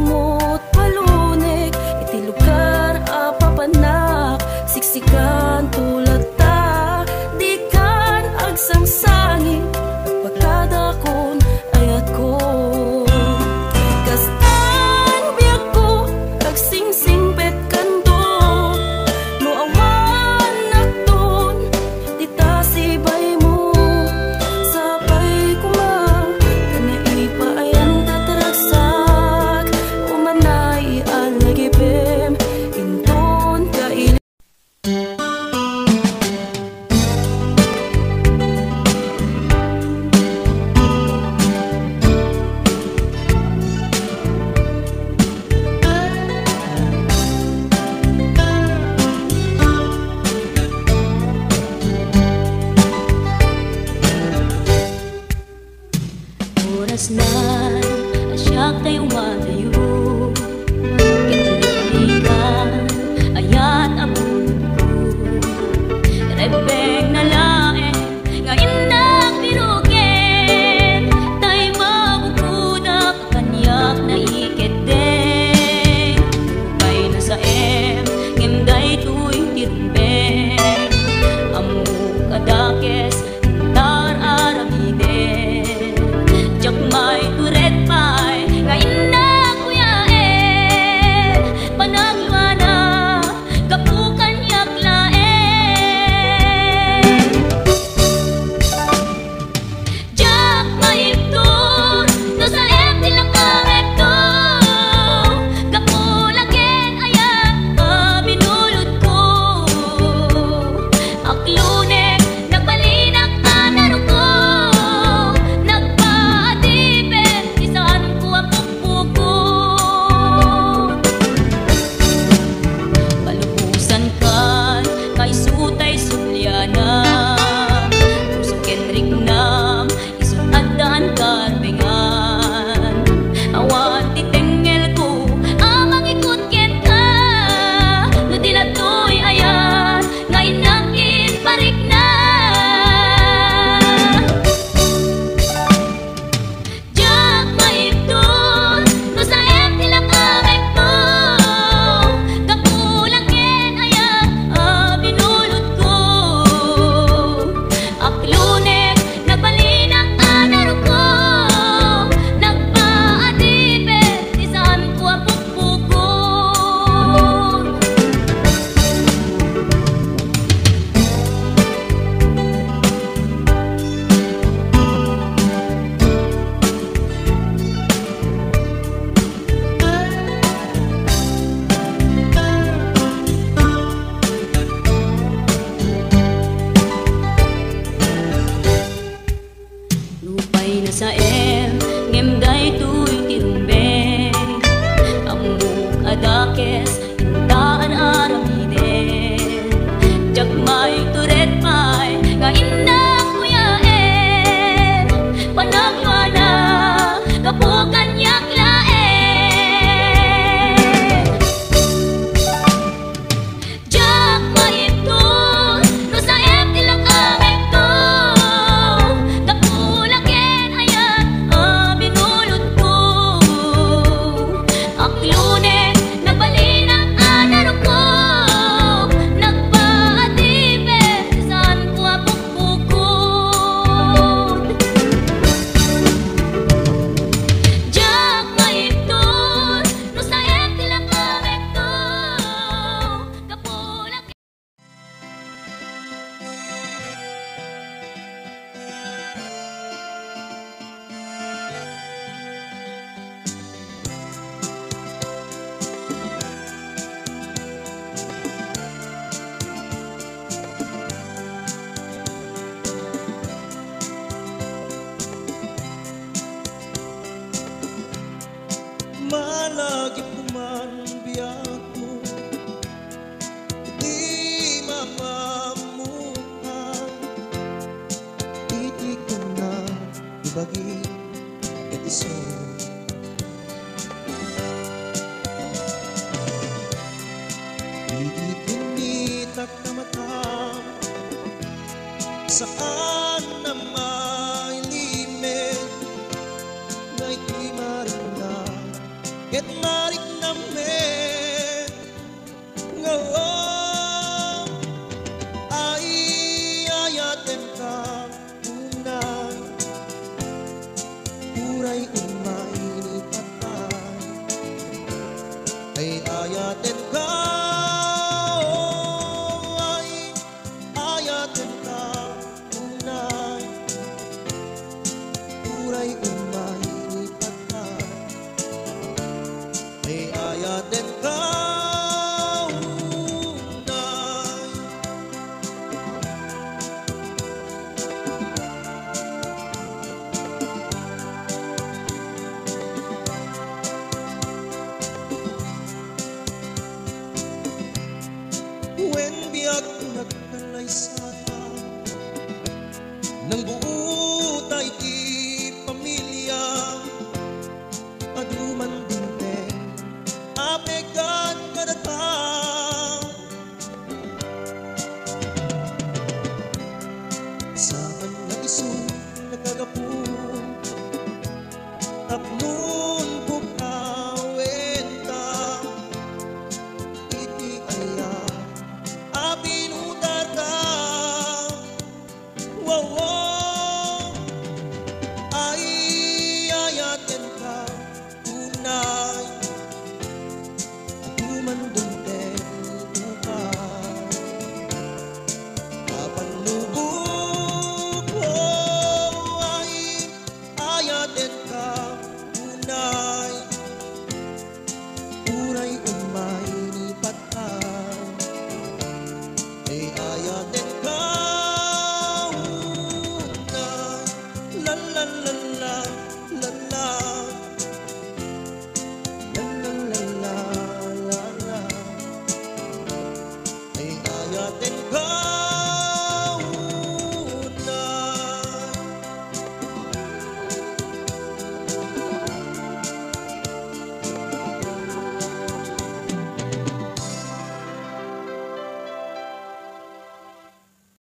amot palunik, iti lugar a papanak, siksikan tulad ta, di kan agsangsangin, pagkadakon ayat ko. Kastan biyak ko, agsingsingpet kando, no awan nakton, di ta sibay mo, sapay kuma, kanaipa ayan tataragsak, umanay alagipim, inton kaili. Oras na asyak tayo malayo, kitilikan ayat abon ko, rebeng na lae ngayon nagbirugen, tayo mabukudak kanyak na iketeng, upay na sa ngimday tuy tirumbeng, amuk adakes tar aramiden, jakmay turet pay ngayon na kuyaen, panagluana kapukan yaklaen, jakmay ipton no sa tilakamek to, kapulaken ayan binulot ko, aklunek nagbalinak anaro ko, nagpaatipin isaan ko ang pukpukon, palubusan kan kay sutay sulyana, pusok Henrik nam isun adan karbengan, awan titengel ko amang ikut ken ka, no dilatoy ayan ngayon nang inparik na, jak maipton no sa tilakamek mo, kapulang ken ayan binulot ko, aklunek nagbalinak anaro ko, nagpaatipin isaan ko ang pukpukon. Lupay na sa ngimday tuy tirumbeng, amuk adakes intaan aramiden, jakmay turet pay ngayon na kuyaen, panagluana kapukan yaklaen, jak maipton no sa tilakamek to, kapulaken ayan binulot ko, aklunek nagbalinak anaro ko, nagpaatipin isaan ko ang pukpukon, jak maipton no sa tilakamek to, kapulaken. Malagi puman biyak mo, di mamamuhan, titik ko na ibagi itiso, di tinitak na mata, saan na mailimin, na iti marimla, get my balik namin ngayon ay ayatin ka muna. Puray umainit at ay ayatin ka. Ay ayatin ka muna. Puray umainit at ay ayatin ka.